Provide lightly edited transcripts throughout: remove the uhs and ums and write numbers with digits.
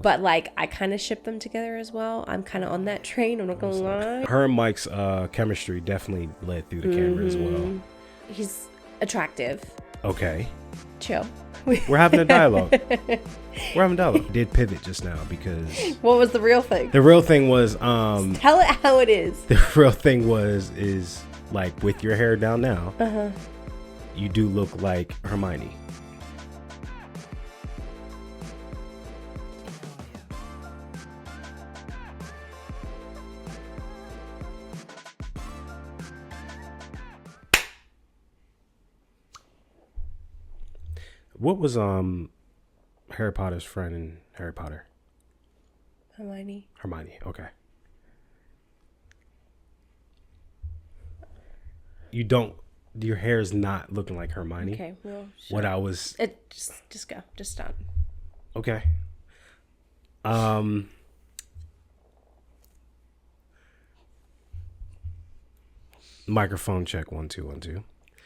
But like, I kind of ship them together as well. I'm kind of on that train. I'm not gonna lie. Her and Mike's chemistry definitely led through the camera as well. He's attractive. Okay. Chill. We're having a dialogue. Did pivot just now because what was the real thing? The real thing was tell it how it is. The real thing is like with your hair down now. You do look like Hermione. What was Harry Potter's friend in Harry Potter? Hermione. Okay. Your hair is not looking like Hermione. Okay, well, sure. What I was... Just go. Just stop. Okay. Microphone check 1 2 1 2.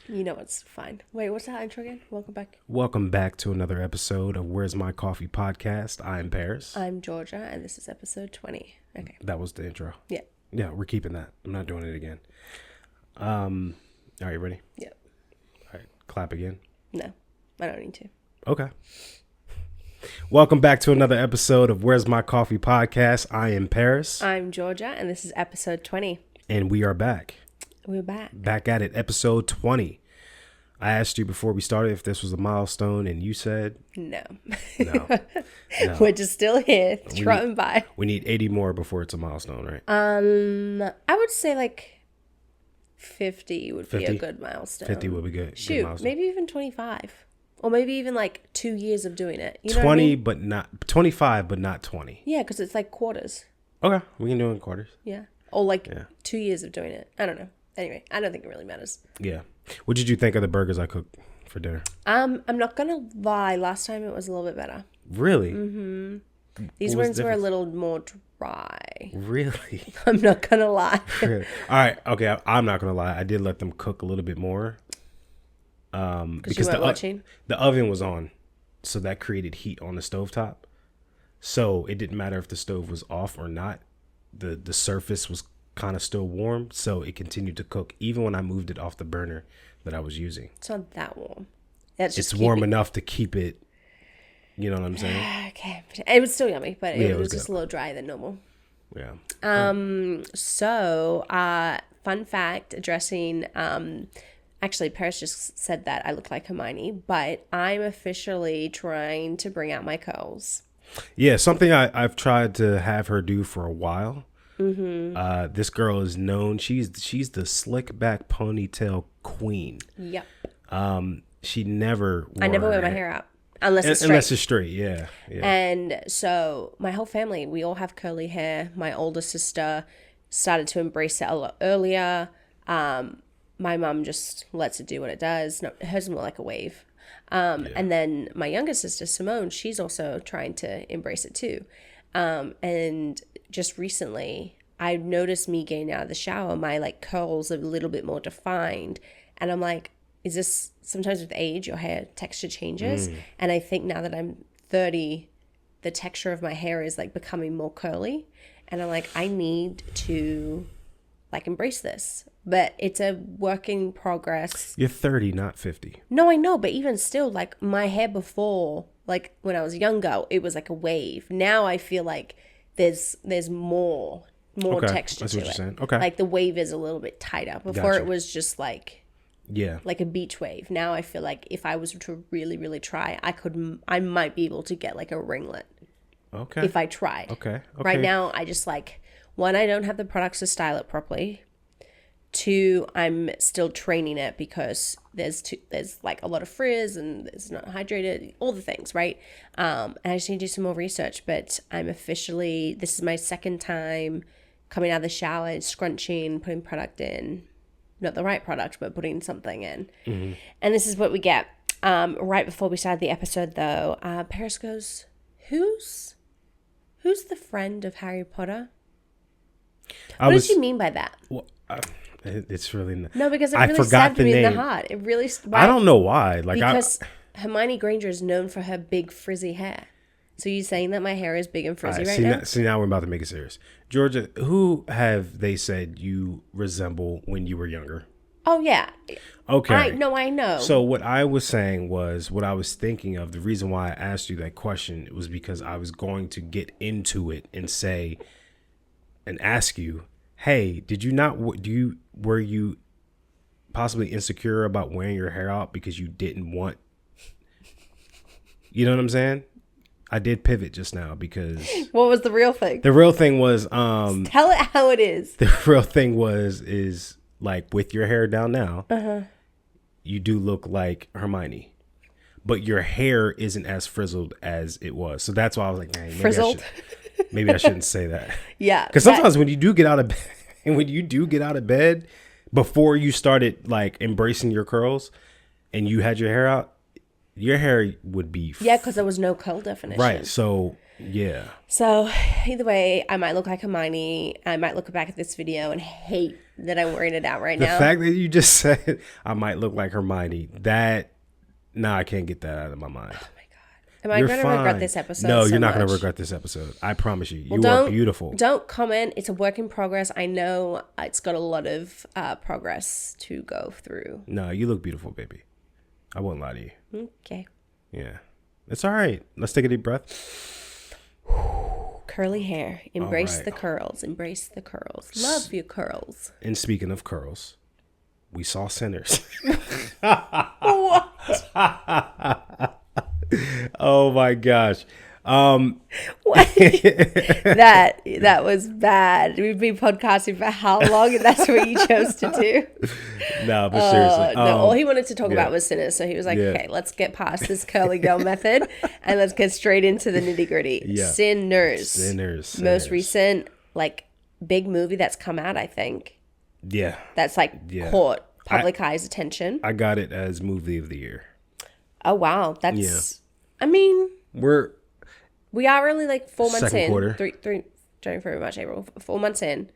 You know it's fine. Wait, what's that intro again? Welcome back. Welcome back to another episode of Where's My Coffee podcast. I'm Perris. I'm Georgia, and this is episode 20. Okay. That was the intro. Yeah. Yeah, we're keeping that. I'm not doing it again. Are you ready? Yep. All right. Clap again. No, I don't need to. Okay. Welcome back to another episode of Where's My Coffee podcast. I am Perris. I'm Georgia, and this is episode 20. And we are back. We're back. Back at it, episode 20. I asked you before we started if this was a milestone, and you said... No. No. We're just still here, trotting by. We need 80 more before it's a milestone, right? I would say like 50 would 50? be a good milestone. 50 would be good. Shoot, good maybe even 25. Or maybe even like 2 years of doing it. You know 20, what I mean? but not... 25, but not 20. Yeah, because it's like quarters. Okay, we can do it in quarters. Yeah. Or like 2 years of doing it. I don't know. Anyway, I don't think it really matters. Yeah. What did you think of the burgers I cooked for dinner? I'm not going to lie. Last time it was a little bit better. Really? Mm-hmm. These ones were a little more dry. Really? I'm not going to lie. Really? All right. Okay. I'm not going to lie. I did let them cook a little bit more. Because you weren't watching? The oven was on. So that created heat on the stovetop. So it didn't matter if the stove was off or not. The surface was kind of still warm, so it continued to cook even when I moved it off the burner that I was using. It's not that warm. It's warm enough to keep it, you know what I'm saying? Okay. It was still yummy, but it was just good. a little drier than normal. Yeah. So, fun fact, addressing, actually, Paris just said that I look like Hermione, but I'm officially trying to bring out my curls. Yeah, something I've tried to have her do for a while. Mm-hmm. This girl is known. She's the slick back ponytail queen. Yep. She never. I never wear my hair out unless it's straight. Unless it's straight, yeah. And so my whole family, we all have curly hair. My older sister started to embrace it a lot earlier. My mum just lets it do what it does. No, hers is more like a wave. And then my younger sister, Simone, she's also trying to embrace it too. And just recently, I noticed me getting out of the shower, my like curls are a little bit more defined. And I'm like, is this sometimes with age, your hair texture changes? And I think now that I'm 30, the texture of my hair is like becoming more curly. And I'm like, I need to like embrace this. But it's a work in progress. You're 30, not 50. No, I know. But even still, like my hair before, like when I was younger, it was like a wave. Now I feel like there's more texture that's to what it. you're saying. Okay. Like the wave is a little bit tighter. Before Gotcha. it was just like a beach wave. Now I feel like if I was to really, really try, I might be able to get like a ringlet. Okay. If I tried. Okay. Right now, I just like, one, I don't have the products to style it properly. 2, I'm still training it because there's like a lot of frizz and it's not hydrated, all the things, right? And I just need to do some more research, but this is my second time coming out of the shower, scrunching, putting product in, not the right product, but putting something in. Mm-hmm. And this is what we get. Right before we started the episode though, Paris goes, who's the friend of Harry Potter? What did you mean by that? Well, it's really not. No, because it really stabbed me in the heart. It really. I don't know why. Like because Hermione Granger is known for her big frizzy hair. So you saying that my hair is big and All frizzy right, right now? see, now we're about to make it serious. Georgia, who have they said you resemble when you were younger? Oh, yeah. Okay. I know. So what I was saying was, what I was thinking of, the reason why I asked you that question was because I was going to get into it and say, and ask you, hey, were you possibly insecure about wearing your hair out because you didn't want, you know what I'm saying? I did pivot just now because What was the real thing? the real thing was, Tell it how it is. the real thing is like, with your hair down now, you do look like Hermione, but your hair isn't as frizzled as it was. So that's why I was like, man, Frizzled? maybe I shouldn't say that. Yeah. Because sometimes when you do get out of bed, and when you do get out of bed, before you started like embracing your curls, and you had your hair out, your hair would be Yeah, because there was no curl definition. right. So yeah. So either way, I might look like Hermione. I might look back at this video and hate that I'm wearing it out right The now. fact that you just said I might look like Hermione, I can't get that out of my mind. Am I going to regret this episode? No, so you're not going much? to regret this episode. I promise you. Well, You are beautiful. Don't comment. It's a work in progress. I know it's got a lot of progress to go through. No, you look beautiful, baby. I won't lie to you. Okay. Yeah. It's all right. Let's take a deep breath. Curly hair. Embrace right. the curls. Embrace the curls. Love your curls. And speaking of curls, we saw Sinners. What? Oh my gosh. What? that was bad. We've been podcasting for how long, and that's what you chose to do? No, but seriously. No, all he wanted to talk yeah. about was Sinners. So he was like, Yeah. okay, let's get past this curly girl method and let's get straight into the nitty gritty. Yeah. Sinners. Most recent, like, big movie that's come out, I think. Yeah. That's caught public eye's attention. I got it as movie of the year. Oh, wow. That's, I mean, we are only like 4 months Second in. quarter. January, February, March, April. 4 months in.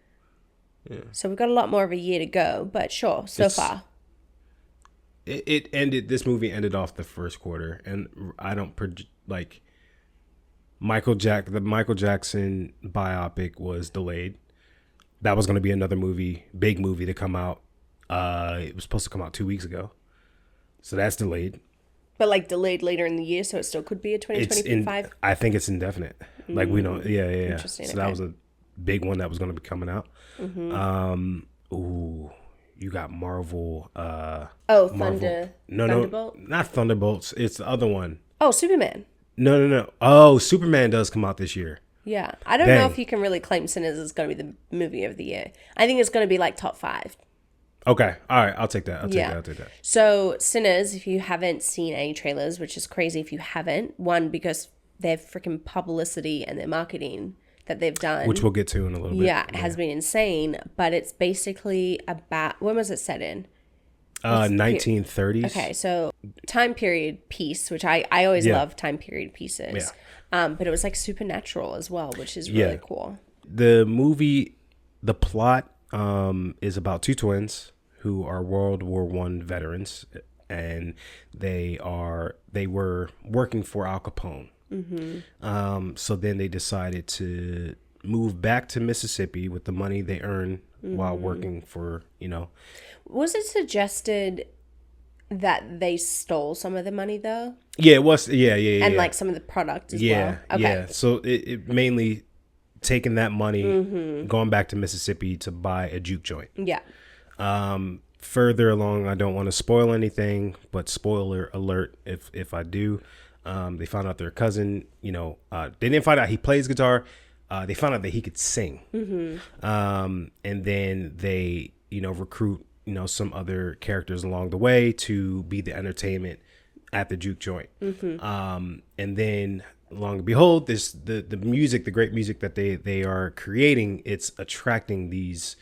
Yeah. So we've got a lot more of a year to go, but sure, so far. It ended. This movie ended off the first quarter, and I don't like the Michael Jackson biopic was delayed. That was going to be another big movie to come out. It was supposed to come out 2 weeks ago, so that's delayed. But like delayed later in the year, so it still could be a 2025. I think it's indefinite. Like we don't. Yeah. Interesting. So that was a big one that was going to be coming out. Mm-hmm. You got Marvel. Thunder. No, not Thunderbolts. It's the other one. Oh, Superman. No. Oh, Superman does come out this year. Yeah, I don't know if you can really claim Sinners is going to be the movie of the year. I think it's going to be like top 5. Okay. All right. I'll take that. I'll take that. So Sinners, if you haven't seen any trailers, which is crazy if you haven't, one, because their freaking publicity and their marketing that they've done, which we'll get to in a little bit. Yeah, it has been insane. But it's basically about, when was it set in? 1930s. Okay, so time period piece, which I always love time period pieces. Yeah. But it was like supernatural as well, which is really cool. The movie, the plot is about two twins who are World War I veterans, and they were working for Al Capone. Mm-hmm. So then they decided to move back to Mississippi with the money they earned while working for, Was it suggested that they stole some of the money though? Yeah, it was. Yeah. And like some of the product as well. Okay. Yeah. So it mainly taking that money, going back to Mississippi to buy a juke joint. Yeah. Further along, I don't want to spoil anything, but spoiler alert if I do. They found out their cousin, they didn't find out he plays guitar. They found out that he could sing. And then they, recruit, some other characters along the way to be the entertainment at the juke joint. And then, long and behold, this the music, the great music that they are creating, it's attracting these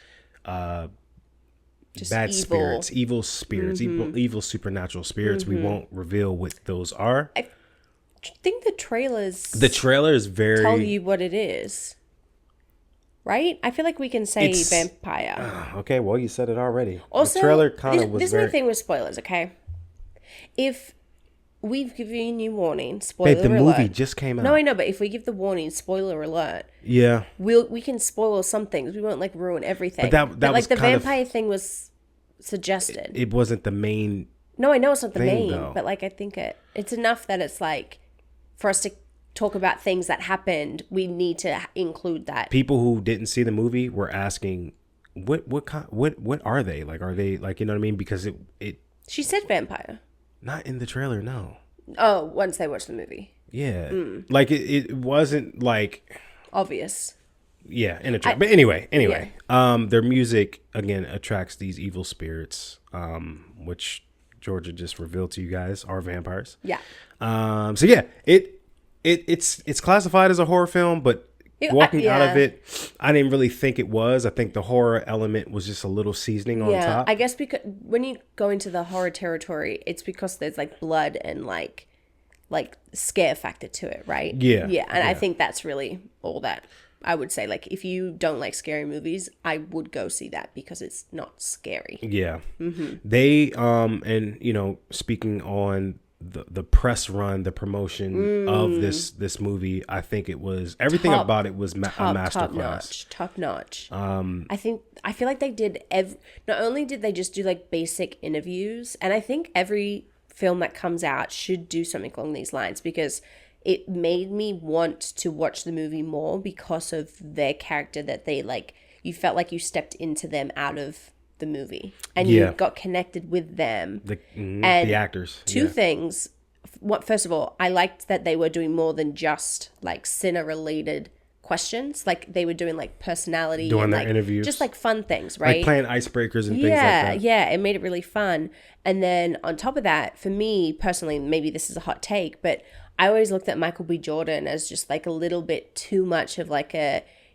bad spirits, evil spirits, evil supernatural spirits. We won't reveal what those are. I think the trailer is very tell you what it is, right? I feel like we can say vampire. Okay, well, you said it already. Also, the trailer kind of was this is my thing with spoilers. Okay, if we've given you warning. Spoiler Babe, the alert. movie just came out. No, I know, but if we give the warning, spoiler alert, Yeah. we can spoil some things. We won't like ruin everything. But that like was the kind vampire thing was suggested. It wasn't the main. No, I know it's not the main, though. but like I think it's enough that it's like for us to talk about things that happened. We need to include that. People who didn't see the movie were asking, what are they? Like, are they like, you know what I mean? Because it. She said vampire. Not in the trailer, no. Oh, once they watch the movie. Yeah. Like it wasn't like obvious. Yeah, in a trailer. But anyway. Their music again attracts these evil spirits, which Georgia just revealed to you guys are vampires. Yeah. So yeah, it's classified as a horror film, but walking out of it, I didn't really think it was. I think the horror element was just a little seasoning on top. I guess because when you go into the horror territory, it's because there's like blood and like scare factor to it, right? Yeah. Yeah, and I think that's really all that I would say. Like, if you don't like scary movies, I would go see that because it's not scary. Yeah. Mm-hmm. They and you know, speaking on the press run, the promotion of this movie, I think it was everything about it was a masterclass. Top notch. I feel like they did not only did they just do like basic interviews, and I think every film that comes out should do something along these lines, because it made me want to watch the movie more because of their character, that they like, you felt like you stepped into them out of the movie and you got connected with them. The actors. Two things. First of all, I liked that they were doing more than just like Sinner related questions. Like they were doing like personality, doing and, their like, interviews, just like fun things, right? Like playing icebreakers and things like that. Yeah, it made it really fun. And then on top of that, for me personally, maybe this is a hot take, but I always looked at Michael B. Jordan as just like a little bit too much of like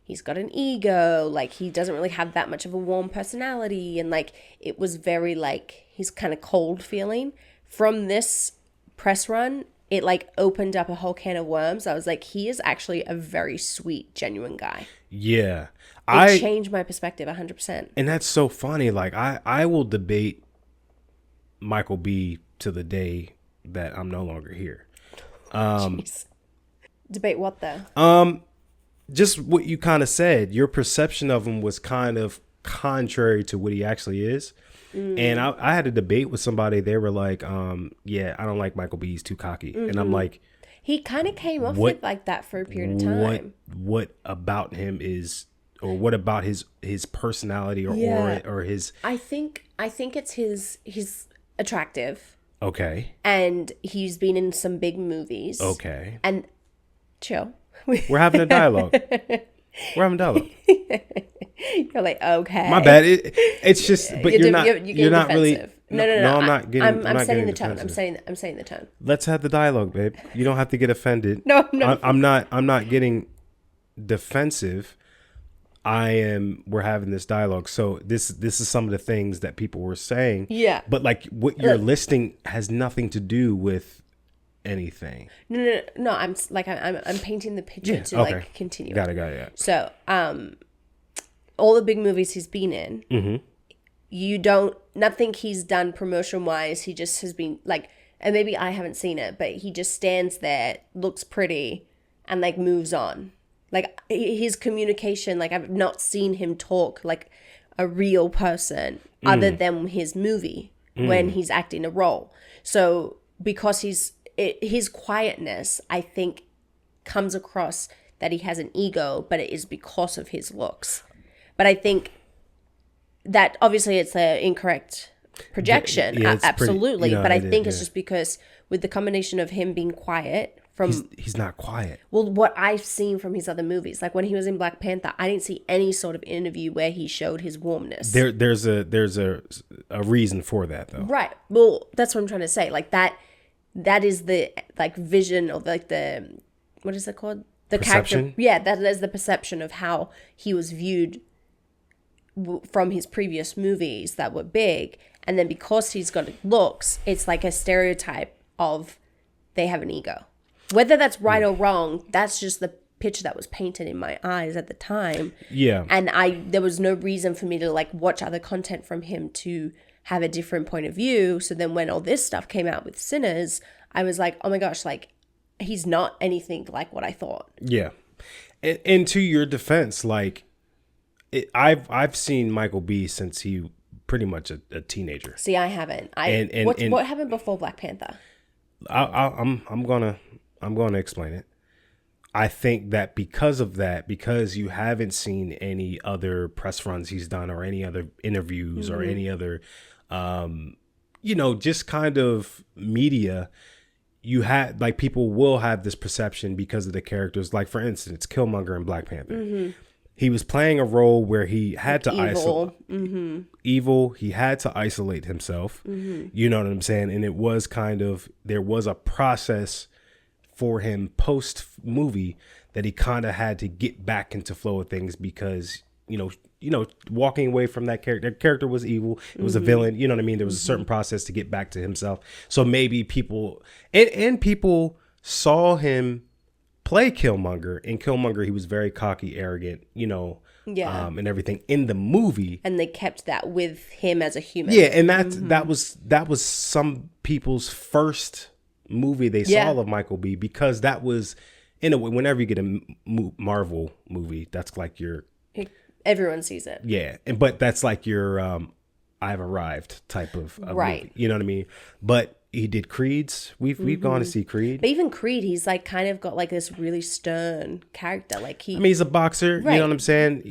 he's got an ego, like he doesn't really have that much of a warm personality, and like it was very like he's kind of cold feeling. From this press run, it like opened up a whole can of worms. I was like, he is actually a very sweet, genuine guy. Yeah. It changed my perspective 100%. And that's so funny. Like I will debate Michael B to the day that I'm no longer here. Jeez. Debate what though? Just what you kind of said. Your perception of him was kind of contrary to what he actually is. And I had a debate with somebody. They were like, yeah, I don't like Michael B. He's too cocky. And I'm like, he kind of came off with like that for a period of time. What about him is, or what about his personality or aura or his? I think it's he's attractive. Okay. And he's been in some big movies. Okay. And chill. We're having a dialogue. You're like, okay. My bad. It's just, but you're not defensive. really. No. I'm not getting. I'm setting the defensive. tone. I'm setting the tone. Let's have the dialogue, babe. You don't have to get offended. No. I'm not getting defensive. We're having this dialogue. So this is some of the things that people were saying. Yeah. But like what you're listing has nothing to do with anything. No. I'm painting the picture to like continue. Got it. Yeah. So, all the big movies he's been in, nothing he's done promotion wise. He just has been like, and maybe I haven't seen it, but he just stands there, looks pretty, and like moves on. Like his communication, like I've not seen him talk like a real person other than his movie when he's acting a role. So because his quietness, I think, comes across that he has an ego, but it is because of his looks. But I think that obviously it's an incorrect projection, absolutely. But I think it's just because with the combination of him being quiet he's not quiet. Well, what I've seen from his other movies, like when he was in Black Panther, I didn't see any sort of interview where he showed his warmness. There's a reason for that though. Right. Well, that's what I'm trying to say. Like that is the like vision of like the, what is it called? The perception? Character. Yeah, that is the perception of how he was viewed from his previous movies that were big. And then because he's got looks, it's like a stereotype of they have an ego. Whether that's right or wrong, that's just the picture that was painted in my eyes at the time. Yeah. And there was no reason for me to like watch other content from him to have a different point of view. So then when all this stuff came out with Sinners, I was like, oh my gosh, like he's not anything like what I thought. Yeah. And to your defense, like I've seen Michael B since he pretty much a teenager. See, I haven't. What happened before Black Panther? I'm gonna explain it. I think that because you haven't seen any other press runs he's done or any other interviews or any other, just kind of media, you had like people will have this perception because of the characters. Like for instance, Killmonger in Black Panther. He was playing a role where he had to isolate evil. He had to isolate himself. You know what I'm saying? And it was there was a process for him post movie that he kind of had to get back into flow of things because, walking away from that character was evil. It was a villain. You know what I mean? There was a certain process to get back to himself. So maybe people and people saw him play Killmonger. In Killmonger, he was very cocky, arrogant, and everything in the movie. And they kept that with him as a human. Yeah, and that was some people's first movie they saw of Michael B, because that was, in a way, whenever you get a Marvel movie, that's like your... Everyone sees it. Yeah, but that's like your I've arrived type of right. movie. You know what I mean? But he did Creed's. We've gone to see Creed. But even Creed, he's like kind of got like this really stern character. Like he's a boxer. Right. You know what I'm saying?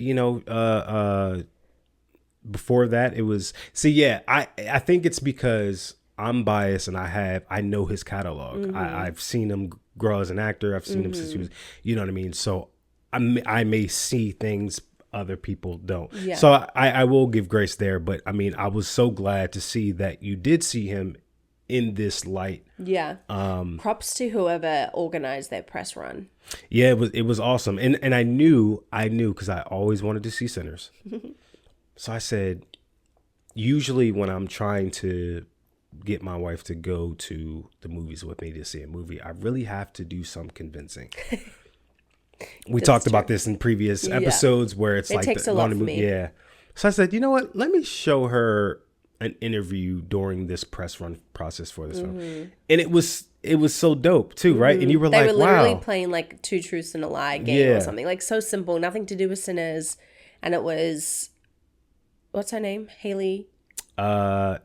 Before that, it was... See, yeah, I think it's because I'm biased and I know his catalog. I've seen him grow as an actor. I've seen him since he was... You know what I mean? So I may see things other people don't. Yeah. So I will give grace there. But I mean, I was so glad to see that you did see him in this light. Yeah. Props to whoever organized that press run. Yeah, it was awesome. And I knew because I always wanted to see Sinners. So I said, usually when I'm trying to get my wife to go to the movies with me to see a movie, I really have to do some convincing. We talked about this in previous episodes where it takes a lot for me. Yeah. So I said, you know what? Let me show her an interview during this press run process for this film. And it was so dope too, right? And you were they like, were literally wow. playing like Two Truths and a Lie game or something. Like so simple, nothing to do with Sinners. And it was, what's her name? Haley? Haley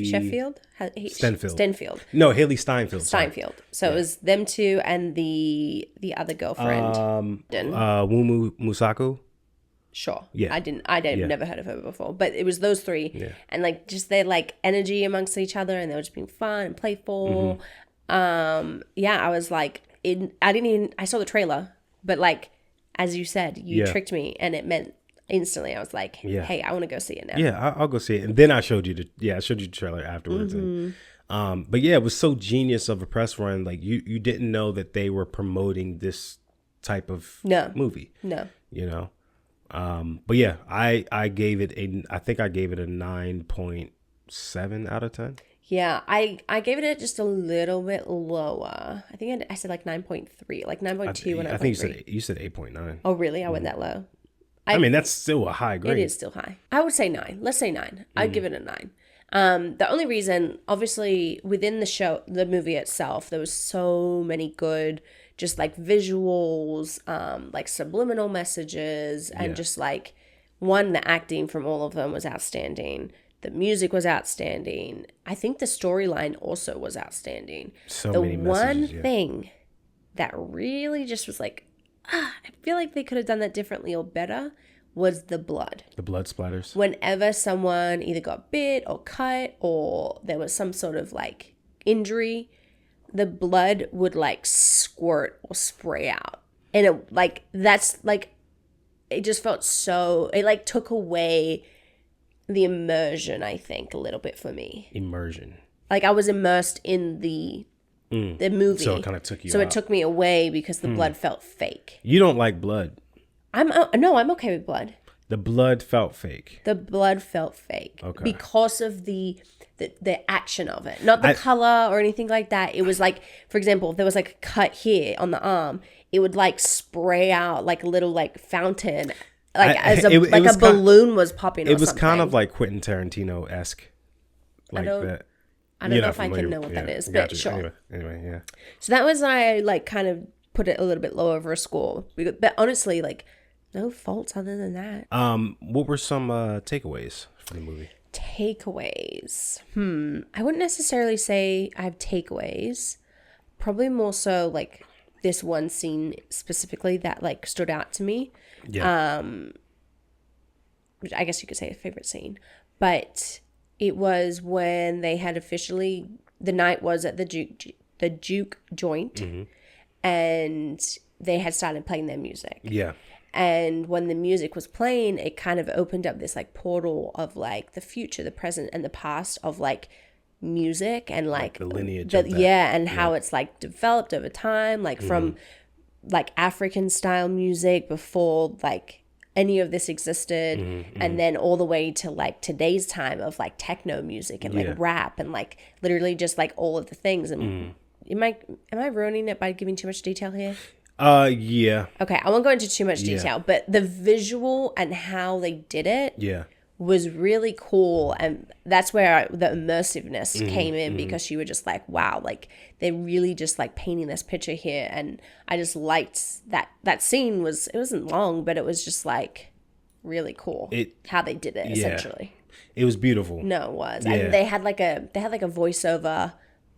Sheffield? Stenfield. No, Haley Steinfeld. Steinfeld. So it was them two and the other girlfriend. Wumu Musaku. Sure. Yeah. Never heard of her before. But it was those three. Yeah. And like just their like energy amongst each other, and they were just being fun and playful. I was like, I saw the trailer, but like, as you said, you tricked me, and it meant instantly I was like, hey, I want to go see it now. Yeah, I'll go see it. And then I showed you the trailer afterwards. And, but yeah, it was so genius of a press run. Like you didn't know that they were promoting this type of movie. No. But yeah, I gave it a 9.7 out of 10. Yeah, I gave it just a little bit lower. I think I said like 9.3, like 9.2 and 9.3. I think you said 8.9. Oh, really? I went that low? I mean, that's still a high grade. It is still high. I would say 9. Let's say 9. I'd give it a 9. The only reason, obviously, within the movie itself, there was so many good, just like visuals, like subliminal messages, and just like, the acting from all of them was outstanding. The music was outstanding. I think the storyline also was outstanding. So many messages. The one thing that really just was like, I feel like they could have done that differently or better was the blood. The blood splatters. Whenever someone either got bit or cut or there was some sort of like injury, the blood would like squirt or spray out. And it like, that's like, it just felt so, it like took away the immersion, I think, a little bit for me. Immersion. Like I was immersed in the movie. So it kind of took you So out. It took me away because the blood felt fake. You don't like blood. I'm okay with blood. The blood felt fake. The blood felt fake. Okay. Because of the action of it. Not the color or anything like that. It was like, for example, if there was like a cut here on the arm, it would like spray out like a little like fountain. Like a balloon was popping. It was kind of like Quentin Tarantino-esque. Like that. I don't know if I can know what that is, but gotcha. sure. Anyway, yeah. So that was I like kind of put it a little bit lower over a score. But honestly, like no faults other than that. What were some takeaways from the movie? Takeaways. I wouldn't necessarily say I have takeaways. Probably more so like this one scene specifically that like stood out to me. Yeah. Which I guess you could say a favorite scene. But it was when they had officially, the night was at the juke joint, and they had started playing their music. Yeah. And when the music was playing, it kind of opened up this like portal of like the future, the present, and the past of like music and like the lineage of that. and how it's like developed over time, like from like African style music before like any of this existed, and then all the way to like today's time of like techno music and like rap and like literally just like all of the things. And am I ruining it by giving too much detail here? Yeah. Okay, I won't go into too much detail, but the visual and how they did it was really cool, and that's where the immersiveness came in, because you were just like, wow, like they're really just like painting this picture here, and I just liked that scene. It wasn't long, but it was just like really cool how they did it essentially. It was beautiful. No, it was. And they had like a voiceover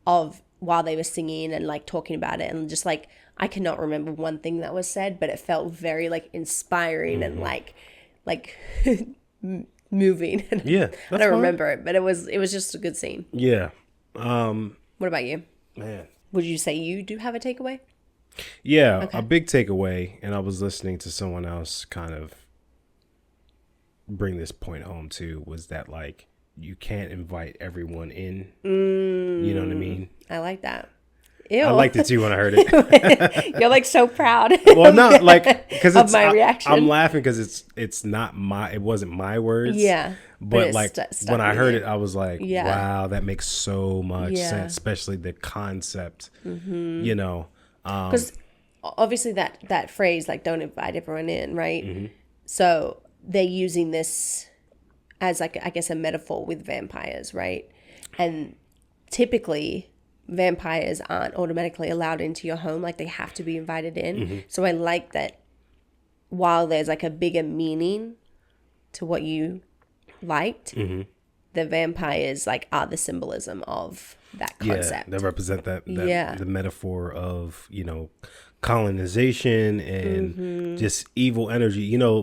of while they were singing and like talking about it, and just like I cannot remember one thing that was said, but it felt very like inspiring and like moving. Yeah, I don't remember it, but it was just a good scene. Yeah. What about you? Man. Would you say you do have a takeaway? Yeah, okay. A big takeaway, and I was listening to someone else kind of bring this point home too, was that like you can't invite everyone in. You know what I mean? I like that. Ew. I liked it too when I heard it. You're like so proud. Well, no, like because it's my reaction. I'm laughing because it wasn't my words. Yeah. But like when I heard it, I was like, wow, that makes so much sense, especially the concept. You know, because obviously that phrase like don't invite everyone in, right? So they're using this as like I guess a metaphor with vampires, right? And typically vampires aren't automatically allowed into your home, like they have to be invited in. So I like that while there's like a bigger meaning to what you liked, the vampires like are the symbolism of that concept. They represent that the metaphor of, you know, colonization and just evil energy. You know,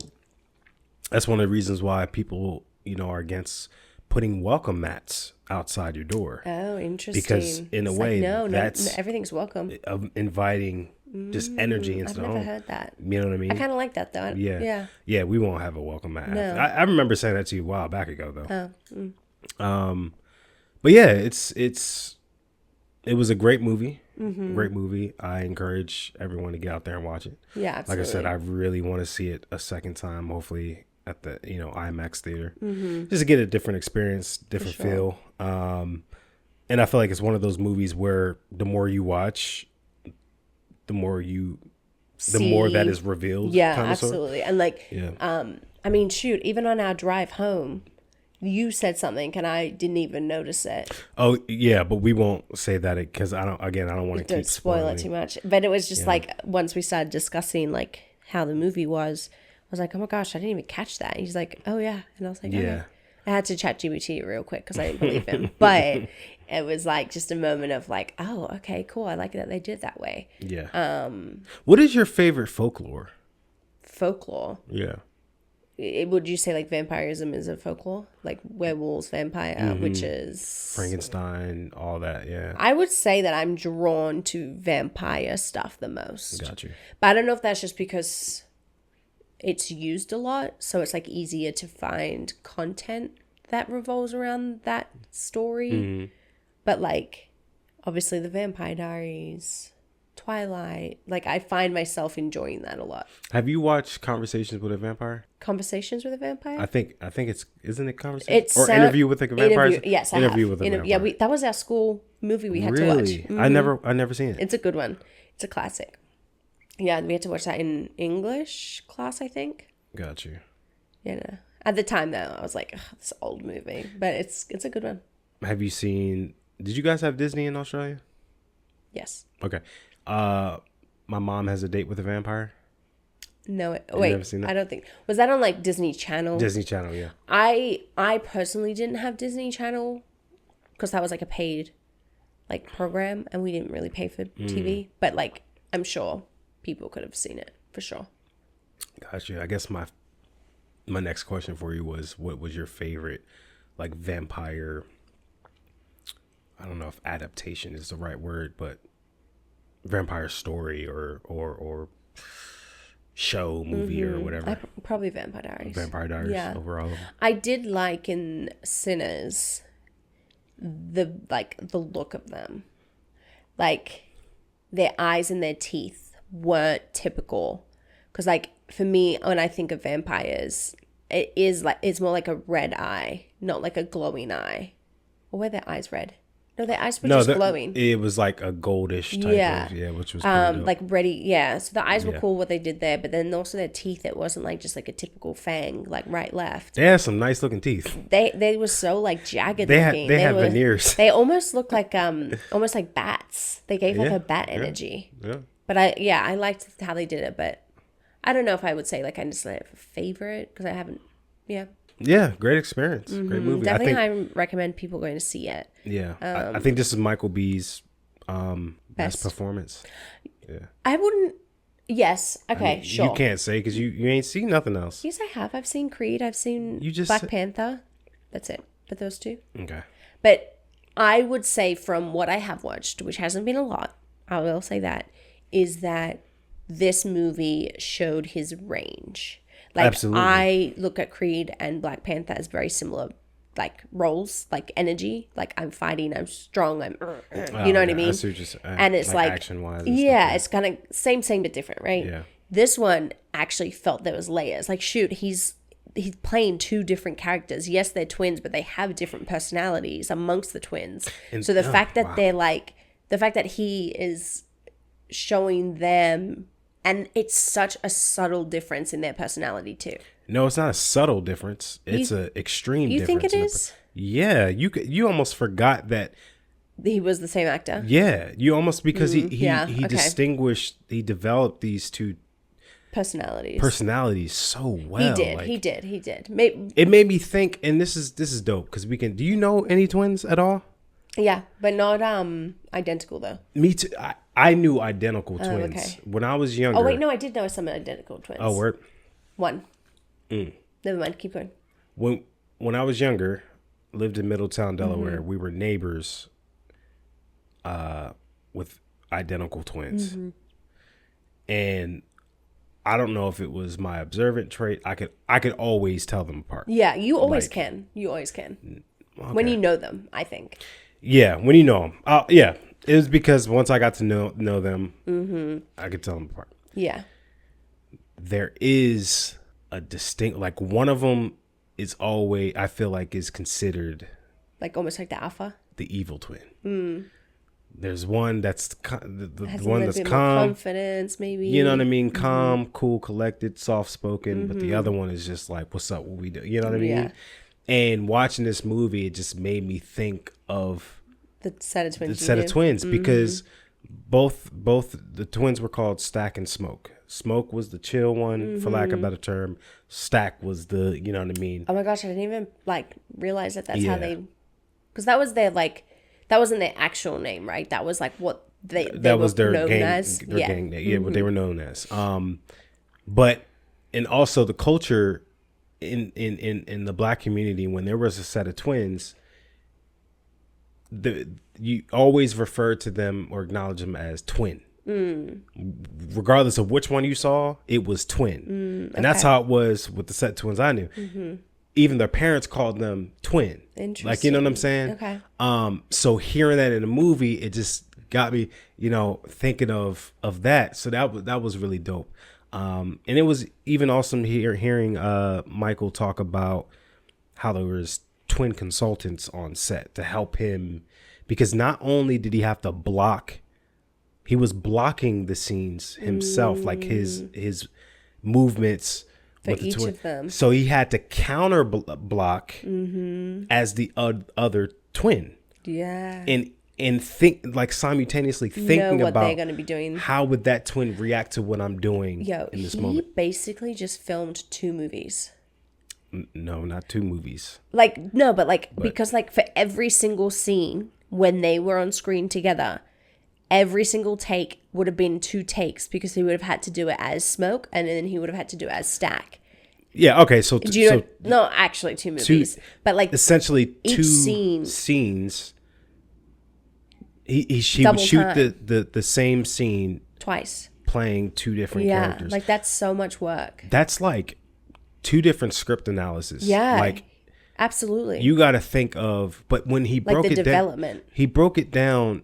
that's one of the reasons why people, you know, are against putting welcome mats outside your door. Oh, interesting. Because in a way, no, that's everything's welcome. Of inviting just energy into the home. I've never heard that. You know what I mean? I kind of like that though. Yeah. We won't have a welcome mat. No. I remember saying that to you a while back ago though. Oh. But yeah, it was a great movie. Great movie. I encourage everyone to get out there and watch it. Yeah, absolutely. Like I said, I really want to see it a second time, hopefully at the, you know, IMAX theater, just to get a different experience, different feel. And I feel like it's one of those movies where the more you watch, the more that is revealed. Yeah, absolutely. And like, I mean, shoot, even on our drive home, you said something and I didn't even notice it. Oh yeah, but we won't say that because I don't want to keep spoil it too much. But it was just like once we started discussing like how the movie was, I was like, oh my gosh, I didn't even catch that. And he's like, oh yeah, and I was like, okay. I had to chat GPT it real quick because I didn't believe him, but it was like just a moment of like, oh, okay, cool. I like that they did that way. Yeah. What is your favorite folklore? Folklore. Yeah. Would you say like vampirism is a folklore, like werewolves, vampire, witches, Frankenstein, all that? Yeah. I would say that I'm drawn to vampire stuff the most. Got you. But I don't know if that's just because it's used a lot, so it's like easier to find content that revolves around that story. But like obviously the Vampire Diaries, Twilight, like I find myself enjoying that a lot. Have you watched Conversations with a Vampire? Conversations with a Vampire? I think isn't it Conversations or Interview with a Vampire? Yes, Interview with a Vampire. Yeah, that was our school movie we had to watch. I never seen it. It's a good one. It's a classic. Yeah, we had to watch that in English class, I think. Got you. Yeah, at the time though, I was like, this old movie, but it's a good one. Have you seen Did you guys have Disney in Australia? Yes. Okay. My mom has a date with a vampire. No, You wait. never seen that? I don't think was that on like Disney Channel. Disney Channel, yeah. I personally didn't have Disney Channel because that was like a paid like program, and we didn't really pay for TV. But like, I'm sure people could have seen it for sure. Gotcha. I guess my next question for you was, what was your favorite like vampire? I don't know if adaptation is the right word, but vampire story or show, movie, or whatever. Probably Vampire Diaries. Vampire Diaries. Yeah. Overall. I did like in Sinners the look of them, like their eyes and their teeth weren't typical. Because like for me, when I think of vampires, it's more like a red eye, not like a glowing eye. Or were their eyes red? No, their eyes were just glowing. It was like a goldish type of, which was pretty dope. Like ready, yeah. So the eyes were cool what they did there, but then also their teeth, it wasn't like just like a typical fang, like right left. They had some nice looking teeth. They were so like jagged They looking. They had veneers. They almost looked like almost like bats. They gave like a bat energy. Yeah. But I liked how they did it, but I don't know if I would say like I just like a favorite because I haven't. Yeah. Yeah, great experience. Great movie. Definitely, I recommend people going to see it. Yeah, I think this is Michael B's best performance. Yeah, I wouldn't. Yes. Okay. I mean, sure. You can't say because you ain't seen nothing else. Yes, I have. I've seen Creed. I've seen Black Panther. That's it. But those two. Okay. But I would say from what I have watched, which hasn't been a lot, I will say that, is that this movie showed his range. Like, absolutely. I look at Creed and Black Panther as very similar, like, roles, like, energy. Like, I'm fighting, I'm strong, you know what I mean? And it's like action-wise. Yeah, it's kind of same but different, right? Yeah. This one actually felt there was layers. Like, shoot, he's playing two different characters. Yes, they're twins, but they have different personalities amongst the twins. And so the fact that they're like, the fact that he is showing them. And it's such a subtle difference in their personality too. No, it's not a subtle difference. It's an extreme difference. You think it is? Yeah, you almost forgot that he was the same actor. Yeah, you almost because he distinguished, he developed these two personalities so well. He did. It made me think, and this is dope because we can. Do you know any twins at all? Yeah, but not identical though. Me too. I knew identical twins when I was younger. Oh wait, no, I did know some identical twins. Oh, word. One. Never mind. Keep going. When I was younger, lived in Middletown, Delaware. We were neighbors. With identical twins, and I don't know if it was my observant trait. I could always tell them apart. Yeah, you always can. You always can. Okay. When you know them, I think. Yeah, when you know them. Yeah. It was because once I got to know them, I could tell them apart. Yeah. There is a distinct, like one of them is always, I feel like is considered. Like almost like the alpha? The evil twin. There's one that's the has one a that's bit calm. More confidence, maybe. You know what I mean? Calm, cool, collected, soft-spoken. But the other one is just like, what's up, what we do? You know what I mean? Yeah. And watching this movie, it just made me think of the set of twins. Because both the twins were called Stack and Smoke. Smoke was the chill one, for lack of a better term. Stack was the, you know what I mean? Oh my gosh, I didn't even realize that's how they, because that was their that wasn't their actual name, right? That was like what they that was their known gang, as. Their gang name. Yeah, what they were known as. But and also the culture in the black community, when there was a set of twins, you always refer to them or acknowledge them as twin. Regardless of which one you saw, it was twin. And that's how it was with the set of twins I knew. Even their parents called them twin. Interesting. Like, you know what I'm saying? Okay. So hearing that in a movie, it just got me, thinking of that. So that was really dope. And it was even awesome hearing Michael talk about how there was twin consultants on set to help him, because not only did he have to he was blocking the scenes himself, like his movements for each of them. So he had to counter block as the other twin. Yeah. And think like simultaneously thinking what about they're going to be doing. How would that twin react to what I'm doing in this moment? He basically just filmed 2 movies. No, not 2 movies. Like, no, but because like for every single scene when they were on screen together, every single take would have been 2 takes because he would have had to do it as Smoke and then he would have had to do it as Stack. Yeah, okay, so Do you know, no, actually 2 movies. But like essentially each 2 scenes. She would shoot the same scene twice, playing 2 different characters. Like that's so much work. That's like 2 different script analysis. Yeah, like absolutely. You got to think of, but when he broke it down, he broke it down,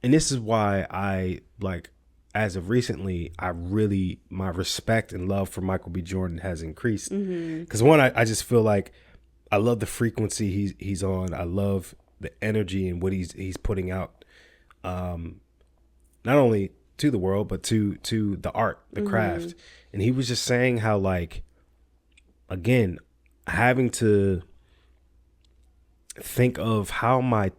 and this is why I like. As of recently, my respect and love for Michael B. Jordan has increased. Because one, I just feel like I love the frequency he's on. I love the energy and what he's putting out, not only to the world but to the art, the craft. And he was just saying how, like, again, having to think of how my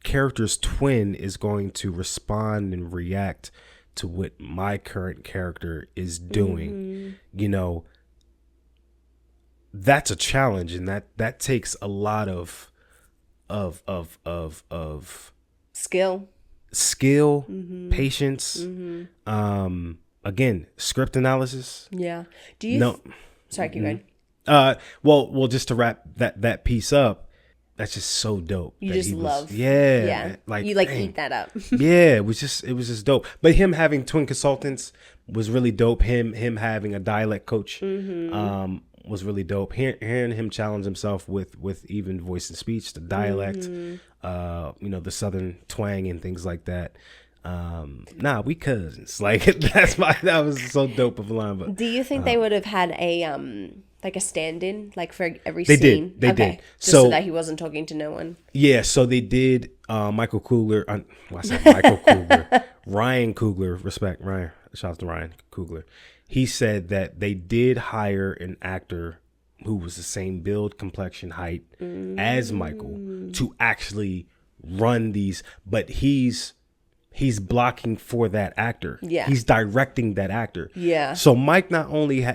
character's twin is going to respond and react to what my current character is doing. You know, that's a challenge, and that takes a lot of skill, patience, again, script analysis. Yeah. Do you sorry, keep going. Well, just to wrap that piece up, that's just so dope. You just love. Yeah. Like you eat that up. Yeah, it was just dope. But him having twin consultants was really dope. Him having a dialect coach was really dope. Hearing him challenge himself with even voice and speech, the dialect, the southern twang and things like that. We cousins. Like that was so dope of a line. But do you think they would have had a like a stand-in, like for every they scene? They did. Just so that he wasn't talking to no one. Yeah, so they did. Michael Coogler. I said Michael Coogler. Ryan Coogler. Respect, Ryan. Shout out to Ryan Coogler. He said that they did hire an actor who was the same build, complexion, height as Michael to actually run these, but he's blocking for that actor. Yeah. He's directing that actor. Yeah. So Mike not only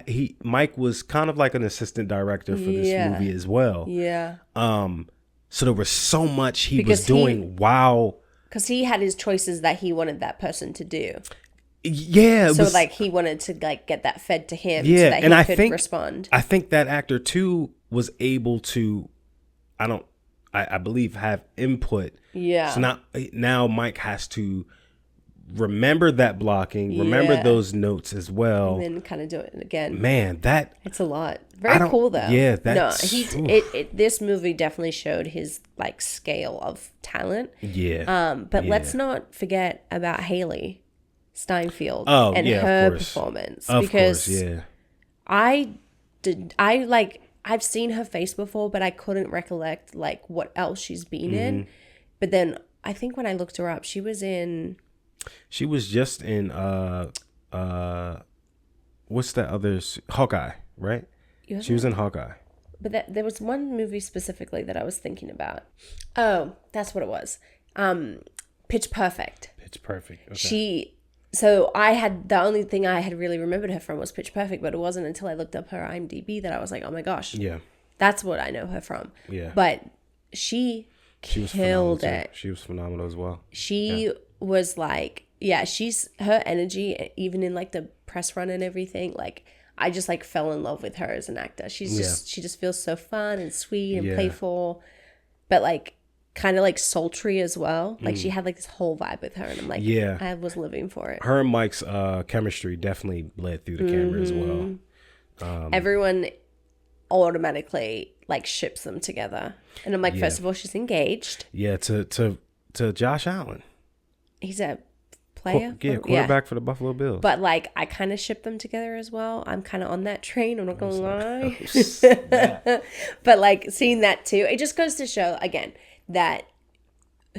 Mike was kind of like an assistant director for this movie as well. Yeah. So there was so much he was doing. Because he had his choices that he wanted that person to do. Yeah. So like he wanted to like get that fed to him so that he could respond. I think that actor too was able to, I believe, have input. Yeah. So now Mike has to remember that blocking, remember those notes as well, and then kind of do it again. Man, it's a lot. Very cool though. Yeah, this movie definitely showed his like scale of talent. Yeah. But let's not forget about Haley Steinfeld and her performance. Of course, yeah. I've seen her face before, but I couldn't recollect like what else she's been in. But then I think when I looked her up, she was just in what's that other Hawkeye, right? She was in Hawkeye. But there was one movie specifically that I was thinking about. Oh, that's what it was. Pitch Perfect. Pitch Perfect. Okay. So the only thing I had really remembered her from was Pitch Perfect, but it wasn't until I looked up her IMDb that I was like, oh my gosh. Yeah. That's what I know her from. Yeah. But she killed it. She was phenomenal as well. She was like, her energy, even in like the press run and everything, like I just like fell in love with her as an actor. She just feels so fun and sweet and playful, but like kind of like sultry as well. Like she had like this whole vibe with her, and I'm like, I was living for it. Her and Mike's chemistry definitely bled through the camera as well. Everyone automatically like ships them together, and I'm like, first of all, she's engaged. Yeah, to Josh Allen. He's a player. Quarterback for the Buffalo Bills. But like, I kind of ship them together as well. I'm kind of on that train. I'm not gonna lie. But like seeing that too, it just goes to show again that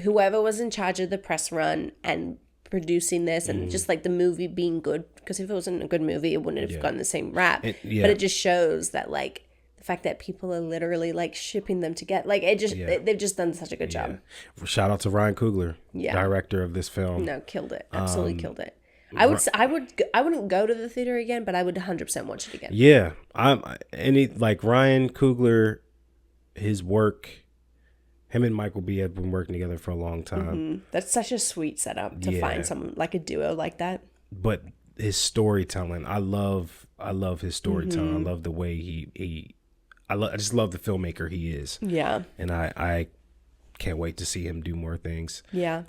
whoever was in charge of the press run and producing this and just like the movie being good, because if it wasn't a good movie, it wouldn't have gotten the same rap. But it just shows that like the fact that people are literally like shipping them together. Like it just, they've just done such a good job. Shout out to Ryan Coogler, director of this film. No, killed it. Absolutely killed it. I wouldn't go to the theater again, but I would 100% watch it again. Yeah. Like Ryan Coogler, his work, him and Michael B have been working together for a long time. Mm-hmm. That's such a sweet setup to find someone like a duo like that. But his storytelling, I love his storytelling. I love the way I just love the filmmaker he is. Yeah. And I can't wait to see him do more things. Yeah.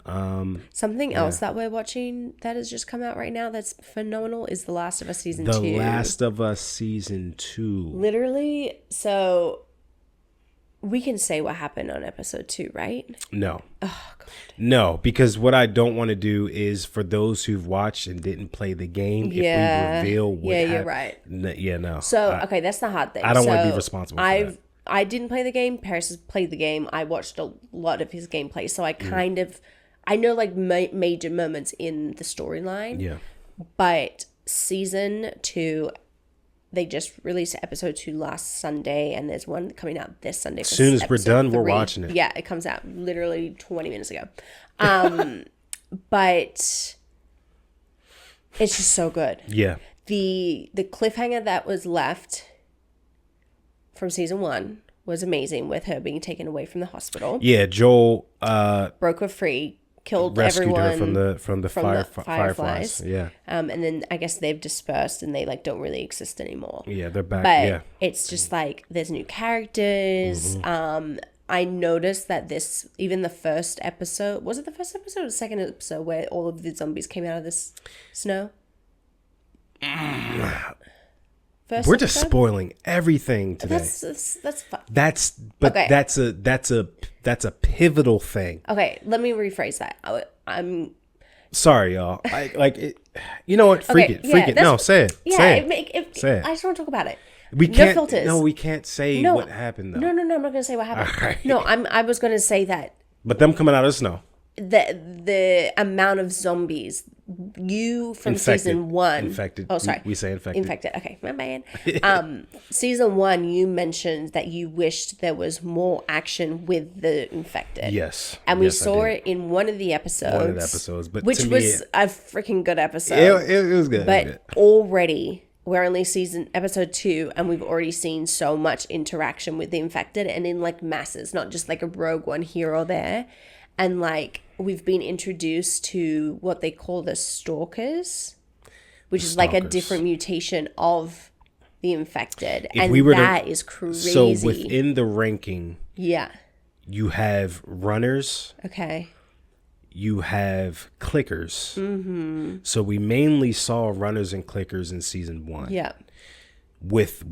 Something else that we're watching that has just come out right now that's phenomenal is The Last of Us Season 2. The Last of Us Season 2. Literally, so we can say what happened on episode 2, right? No. Oh, God. No, because what I don't want to do is for those who've watched and didn't play the game, if we reveal what you're right. No. So, okay, that's the hard thing. I don't want to be responsible for that. I didn't play the game. Perris has played the game. I watched a lot of his gameplay. So I kind of, I know like major moments in the storyline. Yeah. But season 2, they just released episode 2 last Sunday, and there's one coming out this Sunday. As soon as we're done, we're watching it. Yeah, it comes out literally 20 minutes ago. But it's just so good. Yeah. The cliffhanger that was left from season 1 was amazing, with her being taken away from the hospital. Yeah, Joel broke her free, killed rescued everyone her from the fireflies. Yeah. And then I guess they've dispersed and they like don't really exist anymore. Yeah, they're back. But it's just like there's new characters. I noticed that even the first episode, was it the first episode or the second episode where all of the zombies came out of this snow? We're just spoiling everything today. That's fine. That's a pivotal thing. Okay, let me rephrase that. I'm sorry, y'all. You know what? Freak it. No, say it. Yeah, say it. I just want to talk about it. We can't. No filters. No, we can't say what happened though. No. I'm not going to say what happened. Right. No, I was going to say that. But them coming out of the snow. The amount of zombies from season 1 infected. Oh, sorry, we say infected. Okay, my bad. Season 1, you mentioned that you wished there was more action with the infected. Yes, and we saw it in one of the episodes. But which was a freaking good episode. It was good. But already we're only episode 2, and we've already seen so much interaction with the infected, and in like masses, not just like a rogue one here or there. And like we've been introduced to what they call the stalkers, which is like a different mutation of the infected. That is crazy. So within the ranking, yeah, you have runners. Okay. You have clickers. Mm-hmm. So we mainly saw runners and clickers in season 1. Yeah. With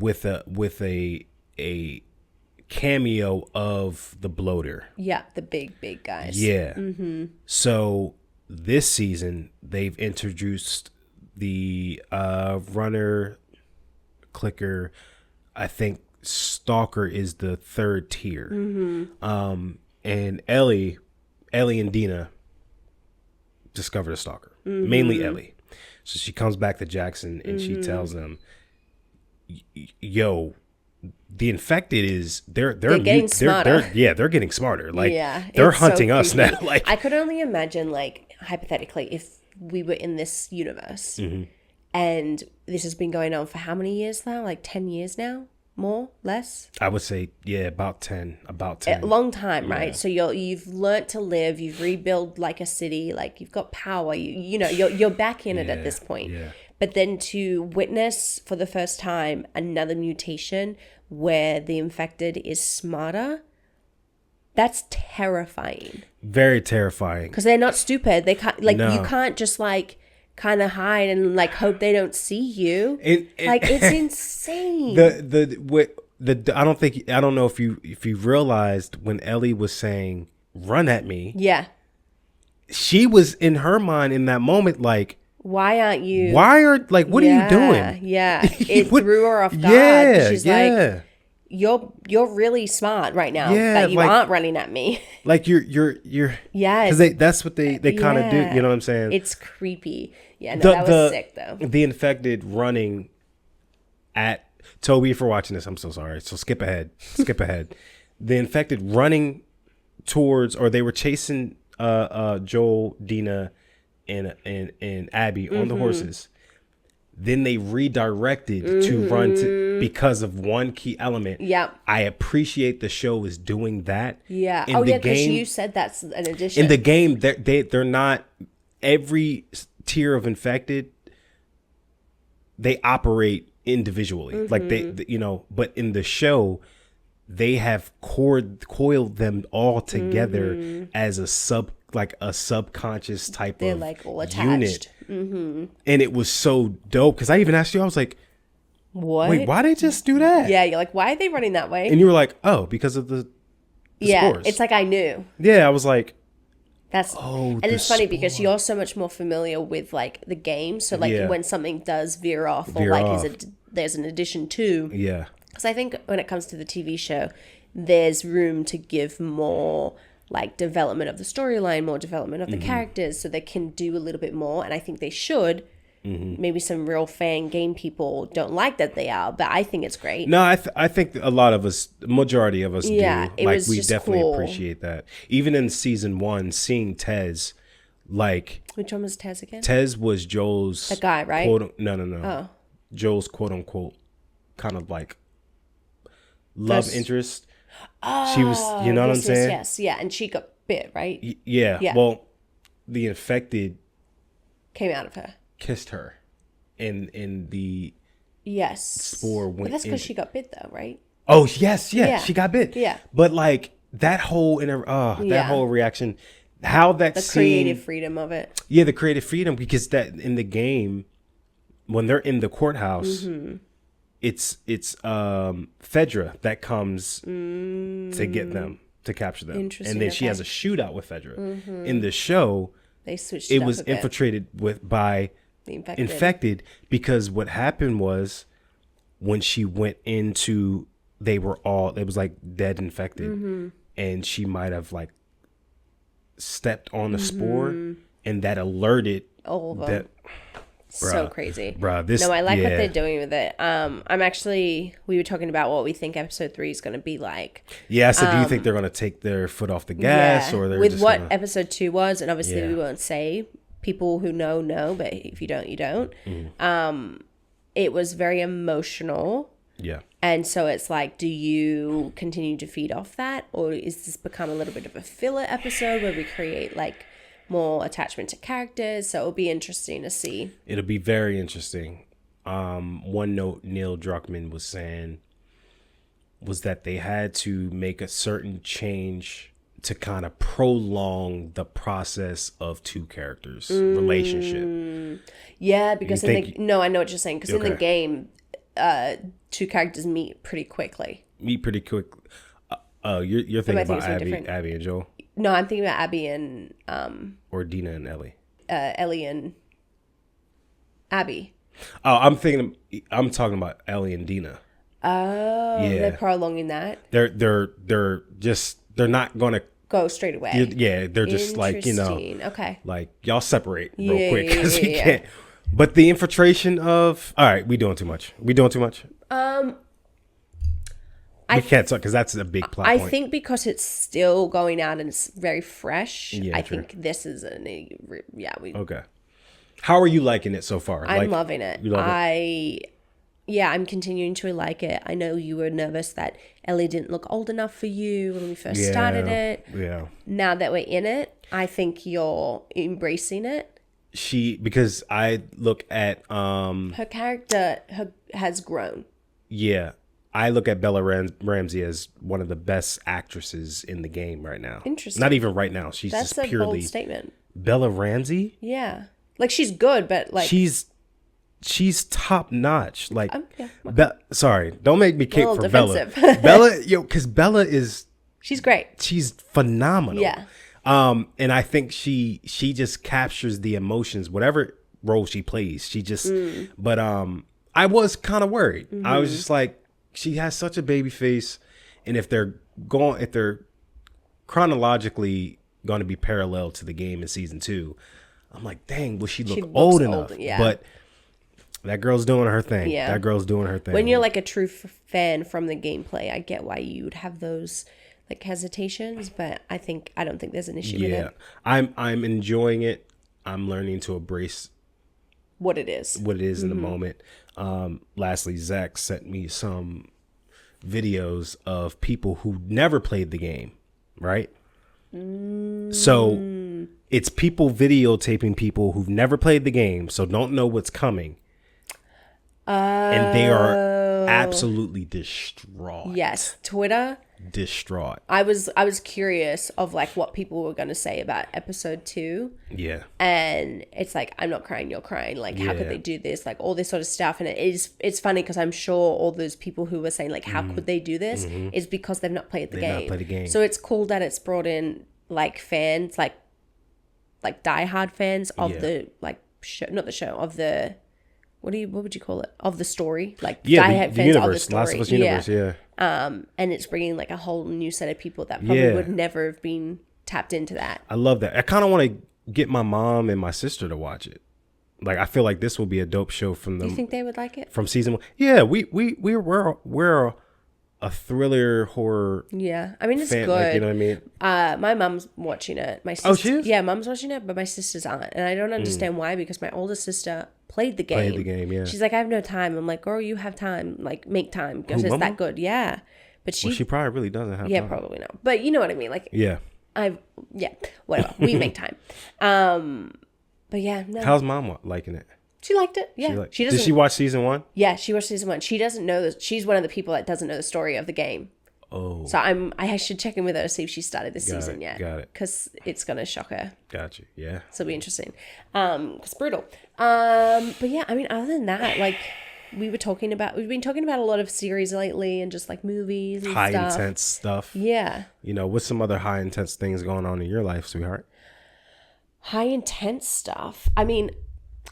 a cameo of the bloater. Yeah, the big guys. Yeah. Mm-hmm. So this season they've introduced the runner, clicker. I think stalker is the 3rd tier. Mm-hmm. And Ellie and Dina discovered a stalker. Mm-hmm. Mainly Ellie. So she comes back to Jackson and she tells them, "Yo, the infected is they're getting smarter. They're getting smarter. Like they're hunting us now." Like I could only imagine, like hypothetically, if we were in this universe, and this has been going on for how many years now? Like 10 years now, more, less. I would say about 10. A long time, right? So you've learnt to live. You've rebuilt like a city. Like you've got power. You're back in it at this point. Yeah. But then to witness for the first time another mutation where the infected is smarter, that's terrifying. Very terrifying. Because they're not stupid. They can't, you can't just like kind of hide and like hope they don't see you. It's insane. I don't know if you realized when Ellie was saying "run at me." Yeah. She was in her mind in that moment like, what are you doing? Yeah. It threw her off guard. Yeah. She's like, you're really smart right now that you aren't running at me. Like you're yeah. Because that's what they kind of do. You know what I'm saying? It's creepy. Yeah, no, that was sick though. The infected running at Toby, if you're watching this, I'm so sorry. So skip ahead. Skip ahead. The infected running towards, or they were chasing Joel, Dina, and Abby on the horses. Then they redirected to run because of one key element. Yeah. I appreciate the show is doing that. Yeah. In the because game, you said that's an addition. in the game, they're not, every tier of infected, they operate individually. Like they, you know, but in the show, they have coiled them all together as a subconscious type They're of like all unit. attached. And it was so dope because I even asked you, I was like, What? wait, why they just do that? Yeah, you're like, why are they running that way? And you were like, oh, because of the spores. It's like I knew. Yeah, I was like, That's and it's funny because you're so much more familiar with like the game. So like when something does veer off or like there's an addition to. Yeah. Because I think when it comes to the TV show, there's room to give more like development of the storyline, more development of the characters, so they can do a little bit more. And I think they should. Maybe some real fan game people don't like that they are, but I think it's great. No, I think a lot of us, majority of us do. It like was we just definitely cool. appreciate that. Even in season 1, seeing Tez, like Which one was Tez again? Tez was Joel's The guy, right? No. Oh. Joel's quote unquote kind of like love interest. She was, you know what I'm saying? Yes, yeah, and she got bit, right? Yeah. Well, the infected Came out of her. kissed her, and the Yes. spore went. But that's because she got bit, though, right? Oh yes, she got bit. Yeah. But like that whole that whole reaction, how that The scene, creative freedom of it. Yeah, the creative freedom, because that in the game, when they're in the courthouse, it's Fedra that comes to get them, to capture them, Interesting, and then she has a shootout with Fedra. In the show, They switched it up was a bit. infiltrated by The infected, because what happened was when she went into, it was like dead infected, and she might have like stepped on the spore, and that alerted All of them. that. So crazy. This, No, I like what they're doing with it. We were talking about what we think episode 3 is going to be like. Yeah, so do you think they're going to take their foot off the gas, or they're with just what gonna... episode 2 was, and obviously we won't say. People who know, but if you don't, you don't. It was very emotional. Yeah. And so it's like, do you continue to feed off that? Or is this become a little bit of a filler episode where we create like more attachment to characters? So it'll be interesting to see. It'll be very interesting. One note Neil Druckmann was saying was that they had to make a certain change to kind of prolong the process of two characters' relationship. Yeah, because I know what you're saying. Because in the game, two characters meet pretty quickly. You're thinking about Abby and Joel? No, I'm thinking about Abby and or Dina and Ellie. Ellie and Abby. Oh, I'm talking about Ellie and Dina. Oh, yeah. They're prolonging that. They're not gonna go straight away. They're just like, okay, like y'all separate real quick because you can't. But the infiltration of we doing too much. We can't talk because that's a big plot point. I think because it's still going out and it's very fresh. Yeah, I think this is okay. How are you liking it so far? I'm loving it. You love it? I'm continuing to like it. I know you were nervous that Ellie didn't look old enough for you when we first started it. Yeah. Now that we're in it, I think you're embracing it. Because I look at her character has grown. Yeah. I look at Bella Ramsey as one of the best actresses in the game right now. Interesting. Not even right now. That's just purely bold statement. Bella Ramsey? Yeah. Like she's good, but like she's top notch. Like sorry, don't make me kick for defensive. Bella. Because Bella she's great. She's phenomenal. Yeah. And I think she just captures the emotions, whatever role she plays. She just but I was kind of worried. I was just like, she has such a baby face, and if they're chronologically going to be parallel to the game in season 2, I'm like, dang, will she look old enough? Yeah. But That girl's doing her thing. Yeah. That girl's doing her thing. When you're like a true fan from the gameplay, I get why you would have those like hesitations, but I don't think there's an issue with it. I'm enjoying it. I'm learning to embrace what it is in the moment. Lastly, Zach sent me some videos of people who never played the game, right? So it's people videotaping people who've never played the game, so don't know what's coming. And they are absolutely distraught. Yes, Twitter. Distraught. I was curious of like what people were going to say about episode 2. Yeah. And it's like, I'm not crying, you're crying. Like, how could they do this? Like all this sort of stuff. And it's funny because I'm sure all those people who were saying like, how could they do this is because they've not played the game. Not played the game. So it's cool that it's brought in like fans, like diehard fans of the like show, not the show, of the what would you call it? Of the story, like diehard fans universe, of the story. Last of Us universe, yeah. And it's bringing like a whole new set of people that probably would never have been tapped into that. I love that. I kind of want to get my mom and my sister to watch it. Like, I feel like this will be a dope show from them. Do you think they would like it? From season 1? Yeah, we're a thriller horror. Yeah, I mean it's fan, good. Like, you know what I mean? My mom's watching it. My sister, oh, she is? Yeah, mom's watching it, but my sisters aren't, and I don't understand why. Because my older sister played the game. Yeah. She's like, I have no time. I'm like, girl, you have time. Like, make time because it's that good. Yeah, but she probably really doesn't have time. Yeah, probably not. But you know what I mean. Like, yeah, whatever. We make time. But yeah, no. How's mom liking it? She liked it. Yeah, she doesn't. Did she watch season 1? Yeah, she watched season 1. She doesn't know that. She's one of the people that doesn't know the story of the game. Oh. So I should check in with her to see if she started this season yet. Got it. Because it's gonna shock her. Got you. Yeah. So it'll be interesting. It's brutal. But yeah, I mean, other than that, like we've been talking about a lot of series lately and just like movies and high stuff. intense stuff. Yeah. You know, what's some other high intense things going on in your life, sweetheart? High intense stuff. I mean,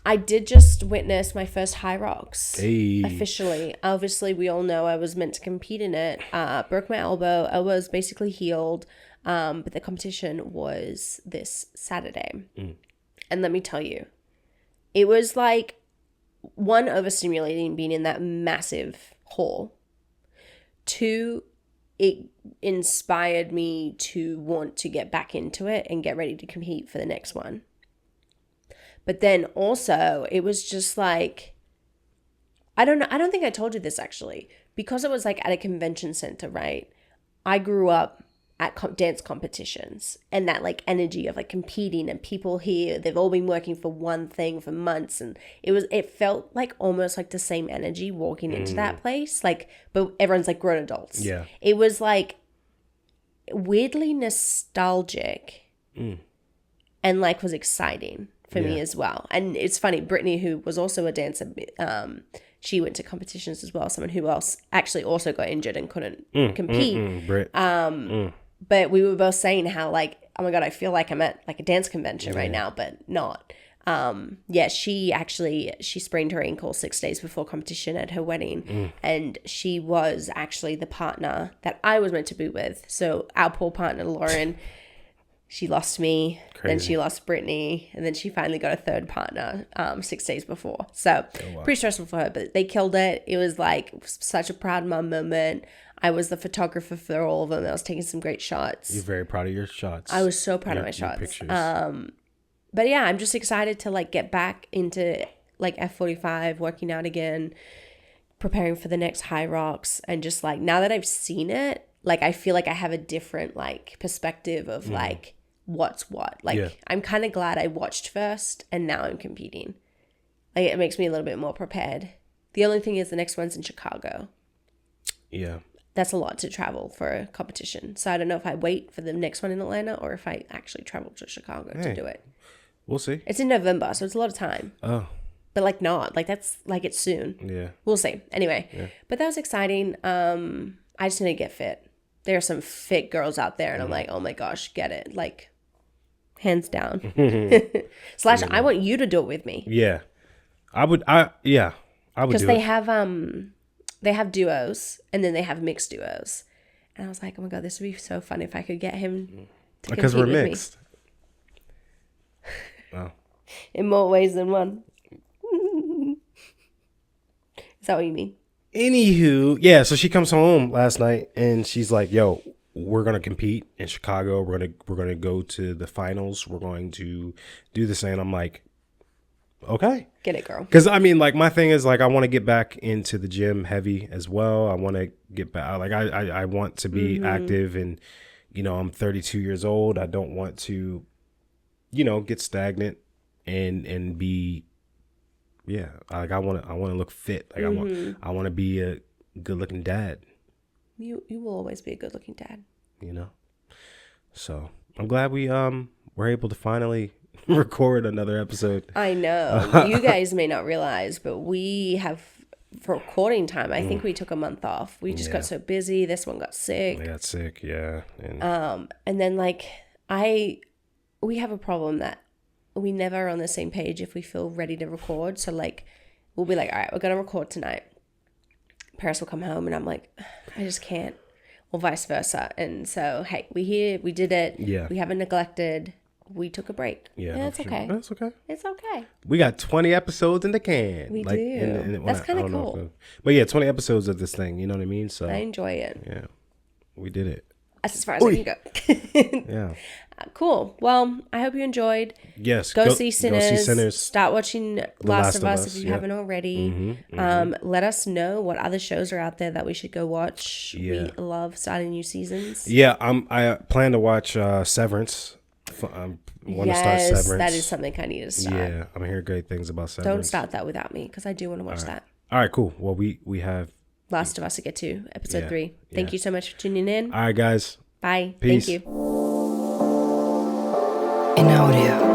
I did just witness my first HYROX officially. Obviously, we all know I was meant to compete in it. Broke my elbow. I was basically healed. But the competition was this Saturday. And let me tell you, it was like, one, overstimulating being in that massive hall. 2, it inspired me to want to get back into it and get ready to compete for the next one. But then also, it was just like, I don't know. I don't think I told you this actually. Because it was like at a convention center, right? I grew up at dance competitions. And that like energy of like competing and people here, they've all been working for one thing for months. And it felt like almost like the same energy walking into that place. Like, but everyone's like grown adults. Yeah. It was like weirdly nostalgic and like was exciting for me as well. And it's funny, Brittany, who was also a dancer, she went to competitions as well. Someone who else actually also got injured and couldn't compete. Brit. But we were both saying how like, oh my God, I feel like I'm at like a dance convention right now, but not. She sprained her ankle 6 days before competition at her wedding. And she was actually the partner that I was meant to be with. So our poor partner, Lauren, she lost me, then she lost Brittany, and then she finally got a third partner 6 days before. So pretty stressful for her, but they killed it. It was like such a proud mom moment. I was the photographer for all of them. I was taking some great shots. You're very proud of your shots. I was so proud of my shots. Pictures. But yeah, I'm just excited to like get back into like F45, working out again, preparing for the next HYROX, and just like now that I've seen it, like I feel like I have a different like perspective of like what's what. Like I'm kind of glad I watched first and now I'm competing. Like it makes me a little bit more prepared. The only thing is the next one's in Chicago. Yeah. That's a lot to travel for a competition. So I don't know if I wait for the next one in Atlanta or if I actually travel to Chicago to do it. We'll see. It's in November, so it's a lot of time. Oh. But like not. Like that's like it's soon. Yeah. We'll see. Anyway. But that was exciting. I just need to get fit. There are some fit girls out there and I'm like, oh my gosh, get it. Like hands down. / I want you to do it with me. Yeah. I would do it. Because they have duos and then they have mixed duos. And I was like, oh my God, this would be so fun if I could get him to because compete we're with mixed. Me. Oh. In more ways than one. Is that what you mean? Anywho, yeah, so she comes home last night and she's like, yo, we're gonna compete in Chicago. We're gonna go to the finals. We're going to do this. And I'm like, okay. Get it, girl. Because I mean, like, my thing is, like, I want to get back into the gym heavy as well. I want to get back, like, I want to be active, and, you know, I'm 32 years old. I don't want to, you know, get stagnant and be, yeah, like, I want to look fit. Like, I want to be a good looking dad. You will always be a good looking dad. You know? So I'm glad we were able to finally record another episode. I know. You guys may not realize, but we have, for recording time, I think we took a month off. We just got so busy. This one got sick. I got sick, yeah. And then, like, we have a problem that we never are on the same page if we feel ready to record. So, like, we'll be like, all right, we're going to record tonight. Perris will come home and I'm like, I just can't. Or vice versa. And so, hey, we're here. We did it. Yeah. We haven't neglected. We took a break. Yeah, and it's okay. That's okay. It's okay. We got 20 episodes in the can. We do. That's kind of cool. But yeah, 20 episodes of this thing. You know what I mean? So I enjoy it. Yeah, we did it. That's as far as I can go. Yeah. Cool. Well, I hope you enjoyed. Yes. Go see Sinners. Start watching Last of Us if you haven't already. Let us know what other shows are out there that we should go watch. Yeah. We love starting new seasons. Yeah, I plan to watch Severance. I want to start Severance. That is something I need to start. Yeah, I'm hearing great things about Severance. Don't start that without me because I do want to watch that. All right, cool. Well, we have Last of Us to get to, episode 3. Thank you so much for tuning in. All right, guys. Bye. Peace. Thank you. In audio.